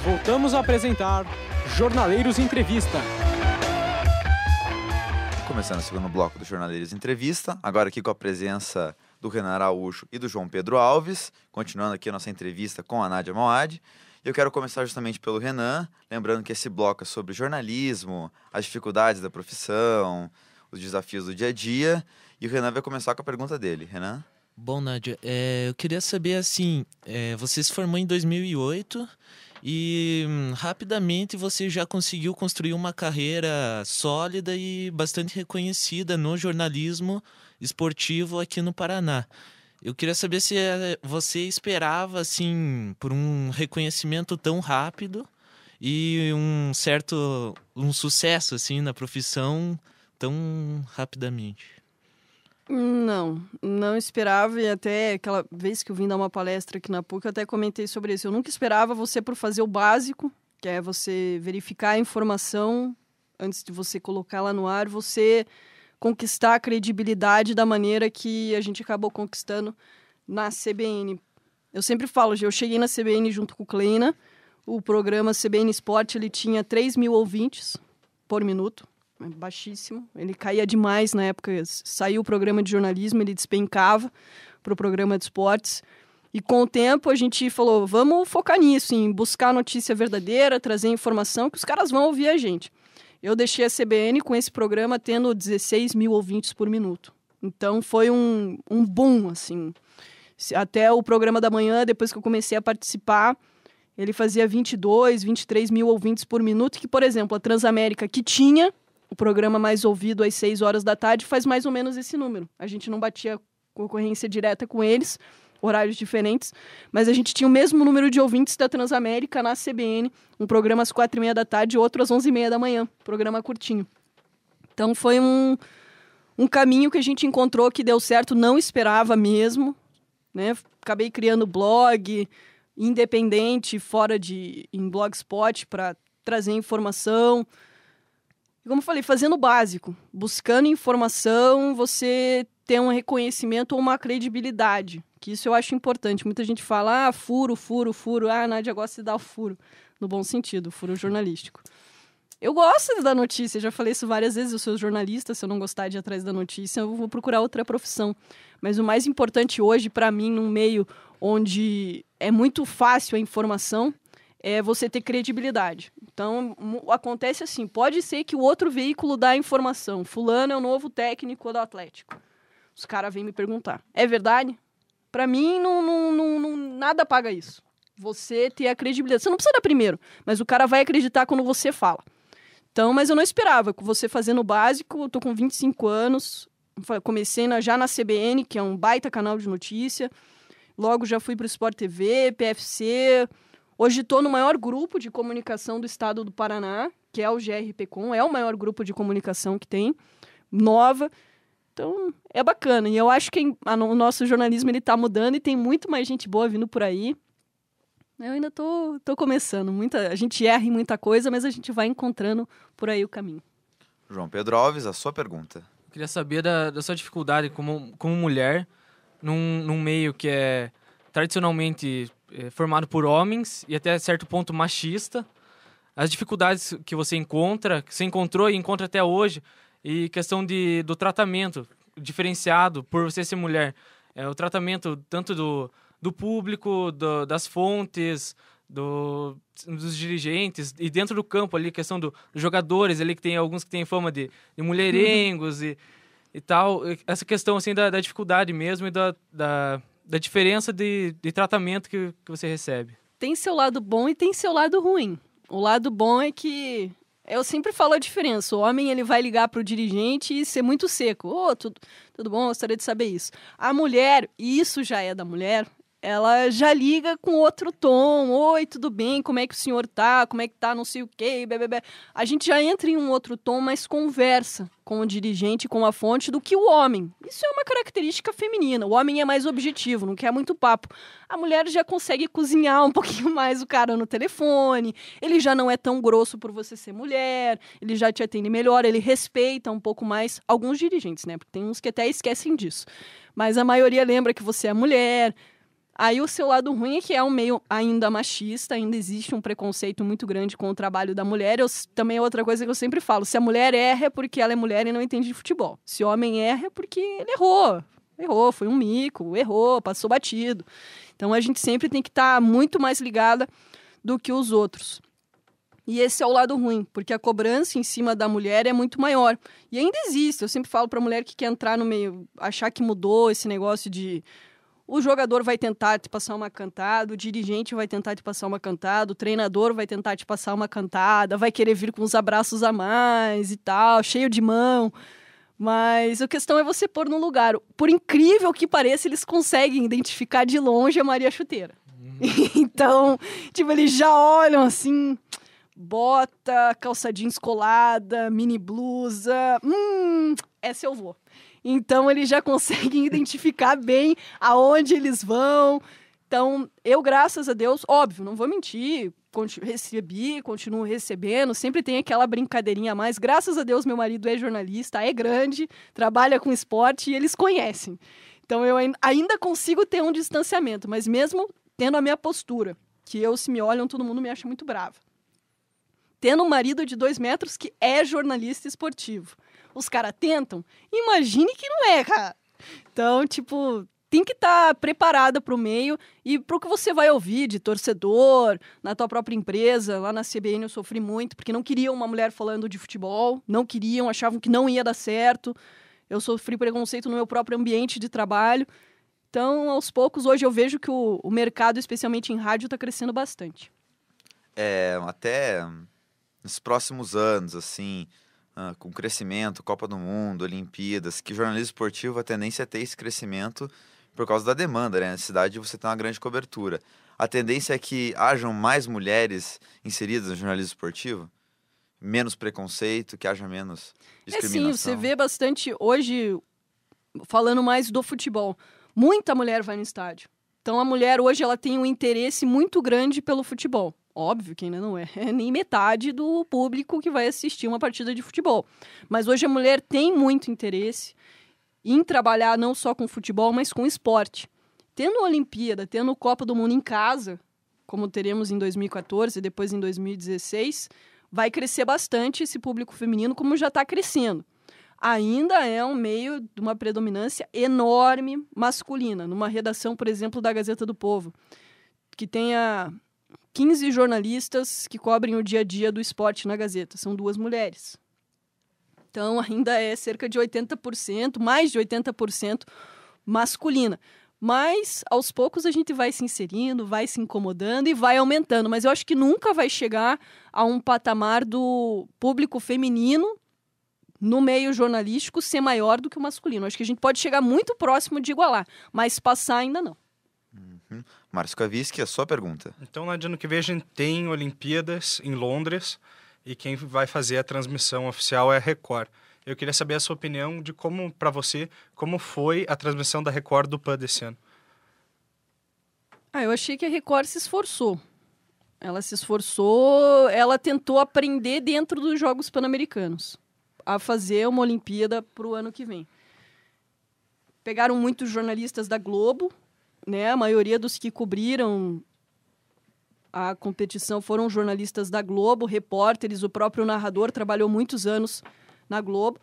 Voltamos a apresentar Jornaleiros Entrevista. Começando o segundo bloco do Jornaleiros Entrevista, agora aqui com a presença do Renan Araújo e do João Pedro Alves, continuando aqui a nossa entrevista com a Nádia Mauad. Eu quero começar justamente pelo Renan, lembrando que esse bloco é sobre jornalismo, as dificuldades da profissão, os desafios do dia a dia, e o Renan vai começar com a pergunta dele. Renan? Bom, Nádia, eu queria saber assim, você se formou em 2008 e rapidamente você já conseguiu construir uma carreira sólida e bastante reconhecida no jornalismo esportivo aqui no Paraná. Eu queria saber se você esperava assim por um reconhecimento tão rápido e um sucesso assim na profissão tão rapidamente. Não esperava, e até aquela vez que eu vim dar uma palestra aqui na PUC, eu até comentei sobre isso. Eu nunca esperava você por fazer o básico, que é você verificar a informação antes de você colocar lá no ar, você conquistar a credibilidade da maneira que a gente acabou conquistando na CBN. Eu sempre falo, eu cheguei na CBN junto com o Kleina, o programa CBN Esporte, ele tinha 3 mil ouvintes por minuto. Baixíssimo, ele caía demais na época, saiu o programa de jornalismo, ele despencava para o programa de esportes, e com o tempo a gente falou, vamos focar nisso, em buscar a notícia verdadeira, trazer informação, que os caras vão ouvir a gente. Eu deixei a CBN com esse programa tendo 16 mil ouvintes por minuto, então foi um boom, assim, até o programa da manhã, depois que eu comecei a participar, ele fazia 22, 23 mil ouvintes por minuto, que, por exemplo, a Transamérica, que tinha o programa mais ouvido às 6 horas da tarde, faz mais ou menos esse número. A gente não batia concorrência direta com eles, horários diferentes, mas a gente tinha o mesmo número de ouvintes da Transamérica na CBN, um programa às 4h30 da tarde, outro às 11h30 da manhã, programa curtinho. Então foi um caminho que a gente encontrou que deu certo, não esperava mesmo, né? Acabei criando blog independente, em Blogspot, para trazer informação. Como eu falei, fazendo o básico, buscando informação, você ter um reconhecimento ou uma credibilidade, que isso eu acho importante. Muita gente fala, furo, a Nádia gosta de dar o furo, no bom sentido, furo jornalístico. Eu gosto da notícia, já falei isso várias vezes, eu sou jornalista, se eu não gostar de ir atrás da notícia, eu vou procurar outra profissão. Mas o mais importante hoje, para mim, num meio onde é muito fácil a informação, é você ter credibilidade. Então, acontece assim, pode ser que o outro veículo dá a informação, fulano é o novo técnico do Atlético. Os caras vêm me perguntar, é verdade? Para mim, nada paga isso. Você ter a credibilidade. Você não precisa dar primeiro, mas o cara vai acreditar quando você fala. Então, mas eu não esperava, com você fazendo o básico, eu tô com 25 anos, comecei já na CBN, que é um baita canal de notícia, logo já fui para o Sport TV, PFC. Hoje estou no maior grupo de comunicação do estado do Paraná, que é o GRPcom, é o maior grupo de comunicação que tem, nova. Então, é bacana. E eu acho que o nosso jornalismo está mudando e tem muito mais gente boa vindo por aí. Eu ainda tô começando. A gente erra em muita coisa, mas a gente vai encontrando por aí o caminho. João Pedro Alves, a sua pergunta. Eu queria saber da sua dificuldade como mulher, num meio que é tradicionalmente formado por homens e até certo ponto machista, as dificuldades que você encontrou e encontra até hoje, e questão do tratamento diferenciado por você ser mulher, o tratamento tanto do público, das fontes, dos dirigentes, e dentro do campo ali, questão dos jogadores ali, que tem alguns que têm fama de mulherengos e tal, essa questão assim da dificuldade mesmo e da diferença de tratamento que você recebe. Tem seu lado bom e tem seu lado ruim. O lado bom é que eu sempre falo a diferença. O homem, ele vai ligar pro dirigente e ser muito seco. Tudo bom? Gostaria de saber isso. A mulher, e isso já é da mulher, ela já liga com outro tom. Oi, tudo bem? Como é que o senhor tá? Como é que tá? Não sei o quê. Bebê. A gente já entra em um outro tom, mas conversa com o dirigente, com a fonte, do que o homem. Isso é uma característica feminina. O homem é mais objetivo, não quer muito papo. A mulher já consegue cozinhar um pouquinho mais o cara no telefone, ele já não é tão grosso por você ser mulher, ele já te atende melhor, ele respeita um pouco mais alguns dirigentes, né? Porque tem uns que até esquecem disso. Mas a maioria lembra que você é mulher. Aí o seu lado ruim é que é um meio ainda machista, ainda existe um preconceito muito grande com o trabalho da mulher. Também é outra coisa que eu sempre falo, se a mulher erra é porque ela é mulher e não entende de futebol. Se o homem erra é porque ele errou. Errou, foi um mico, errou, passou batido. Então a gente sempre tem que estar muito mais ligada do que os outros. E esse é o lado ruim, porque a cobrança em cima da mulher é muito maior. E ainda existe, eu sempre falo para a mulher que quer entrar no meio, achar que mudou esse negócio de o jogador vai tentar te passar uma cantada, o dirigente vai tentar te passar uma cantada, o treinador vai tentar te passar uma cantada, vai querer vir com uns abraços a mais e tal, cheio de mão. Mas a questão é você pôr no lugar. Por incrível que pareça, eles conseguem identificar de longe a Maria Chuteira. Então, tipo, eles já olham assim, bota, calça jeans colada, mini blusa, essa eu vou. Então, eles já conseguem identificar bem aonde eles vão. Então, eu, graças a Deus, óbvio, não vou mentir, continuo recebendo, sempre tem aquela brincadeirinha a mais. Graças a Deus, meu marido é jornalista, é grande, trabalha com esporte e eles conhecem. Então, eu ainda consigo ter um distanciamento, mas mesmo tendo a minha postura, que se me olham, todo mundo me acha muito brava. Tendo um marido de 2 metros que é jornalista esportivo. Os caras tentam, imagine que não é, cara. Então, tipo, tem que estar preparada para o meio e para o que você vai ouvir de torcedor, na tua própria empresa. Lá na CBN eu sofri muito, porque não queriam uma mulher falando de futebol, não queriam, achavam que não ia dar certo. Eu sofri preconceito no meu próprio ambiente de trabalho. Então, aos poucos, hoje eu vejo que o mercado, especialmente em rádio, está crescendo bastante. Até nos próximos anos, assim, com crescimento, Copa do Mundo, Olimpíadas, que jornalismo esportivo, a tendência é ter esse crescimento por causa da demanda, né? Na cidade você tem uma grande cobertura. A tendência é que hajam mais mulheres inseridas no jornalismo esportivo? Menos preconceito, que haja menos discriminação? Sim, você vê bastante, hoje, falando mais do futebol, muita mulher vai no estádio. Então, a mulher hoje ela tem um interesse muito grande pelo futebol. Óbvio que ainda não é nem metade do público que vai assistir uma partida de futebol. Mas hoje a mulher tem muito interesse em trabalhar não só com futebol, mas com esporte. Tendo a Olimpíada, tendo a Copa do Mundo em casa, como teremos em 2014 e depois em 2016, vai crescer bastante esse público feminino, como já está crescendo. Ainda é um meio de uma predominância enorme masculina. Numa redação, por exemplo, da Gazeta do Povo, que tenha 15 jornalistas que cobrem o dia a dia do esporte na Gazeta. São 2 mulheres. Então, ainda é cerca de 80%, mais de 80% masculina. Mas, aos poucos, a gente vai se inserindo, vai se incomodando e vai aumentando. Mas eu acho que nunca vai chegar a um patamar do público feminino no meio jornalístico ser maior do que o masculino. Acho que a gente pode chegar muito próximo de igualar, mas passar ainda não. Márcio Kaviski, a sua pergunta. Então, no ano que vem a gente tem Olimpíadas em Londres e quem vai fazer a transmissão oficial é a Record. Eu queria saber a sua opinião de como, para você, como foi a transmissão da Record do PAN desse ano. Eu achei que a Record se esforçou. Ela se esforçou, ela tentou aprender dentro dos Jogos Pan-Americanos a fazer uma Olimpíada para o ano que vem. Pegaram muitos jornalistas da Globo, né? A maioria dos que cobriram a competição foram jornalistas da Globo, repórteres, o próprio narrador trabalhou muitos anos na Globo.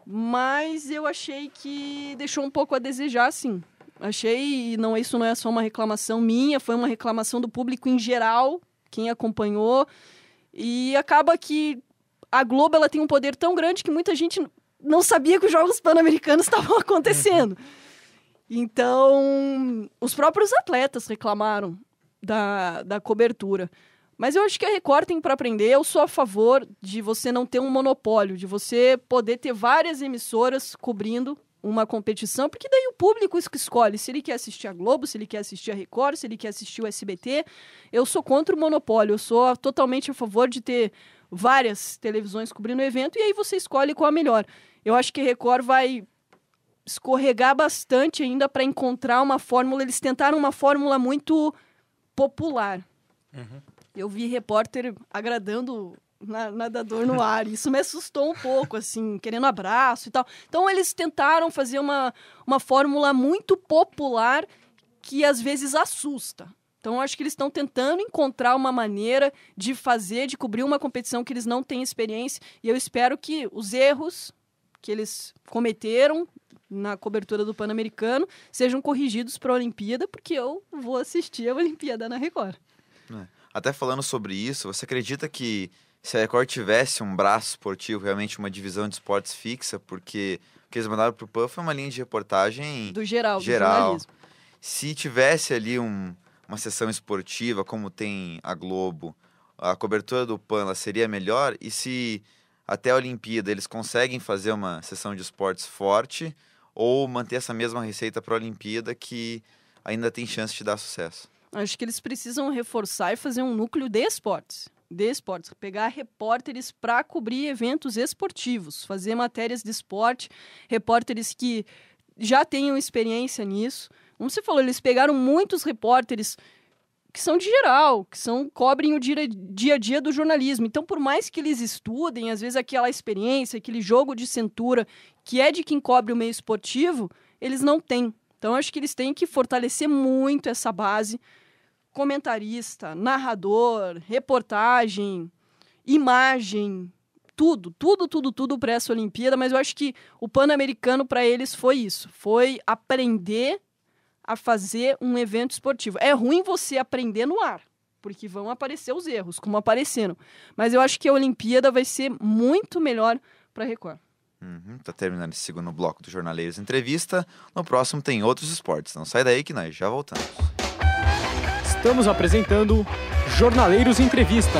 Mas eu achei que deixou um pouco a desejar, sim. Achei, e não, isso não é só uma reclamação minha, foi uma reclamação do público em geral, quem acompanhou. E acaba que a Globo ela tem um poder tão grande que muita gente não sabia que os Jogos Pan-Americanos estavam acontecendo. Então, os próprios atletas reclamaram da cobertura. Mas eu acho que a Record tem para aprender. Eu sou a favor de você não ter um monopólio, de você poder ter várias emissoras cobrindo uma competição, porque daí o público escolhe se ele quer assistir a Globo, se ele quer assistir a Record, se ele quer assistir o SBT. Eu sou contra o monopólio, eu sou totalmente a favor de ter várias televisões cobrindo o evento, e aí você escolhe qual a melhor. Eu acho que a Record vai escorregar bastante ainda para encontrar uma fórmula. Eles tentaram uma fórmula muito popular. Eu vi repórter agradando nadador no ar. Isso me assustou um pouco, assim, querendo abraço e tal. Então, eles tentaram fazer uma fórmula muito popular que às vezes assusta. Então, eu acho que eles estão tentando encontrar uma maneira de cobrir uma competição que eles não têm experiência. E eu espero que os erros que eles cometeram na cobertura do Pan-Americano sejam corrigidos para a Olimpíada, porque eu vou assistir a Olimpíada na Record. Até falando sobre isso, você acredita que se a Record tivesse um braço esportivo, realmente uma divisão de esportes fixa, porque o que eles mandaram pro PAN foi uma linha de reportagem Do jornalismo. Se tivesse ali uma sessão esportiva, como tem a Globo, a cobertura do PAN ela seria melhor? E se até a Olimpíada eles conseguem fazer uma sessão de esportes forte ou manter essa mesma receita para a Olimpíada que ainda tem chance de dar sucesso? Acho que eles precisam reforçar e fazer um núcleo de esportes. Pegar repórteres para cobrir eventos esportivos, fazer matérias de esporte, repórteres que já tenham experiência nisso. Como você falou, eles pegaram muitos repórteres que são de geral, cobrem o dia a dia do jornalismo. Então, por mais que eles estudem, às vezes aquela experiência, aquele jogo de cintura, que é de quem cobre o meio esportivo, eles não têm. Então, acho que eles têm que fortalecer muito essa base. Comentarista, narrador, reportagem, imagem, tudo para essa Olimpíada. Mas eu acho que o Pan-Americano, para eles, foi isso. Foi aprender a fazer um evento esportivo. É ruim você aprender no ar, porque vão aparecer os erros, como apareceram. Mas eu acho que a Olimpíada vai ser muito melhor para a Record. Tá terminando esse segundo bloco do Jornaleiros Entrevista. No próximo tem outros esportes. Não sai daí que nós já voltamos. Estamos apresentando Jornaleiros Entrevista.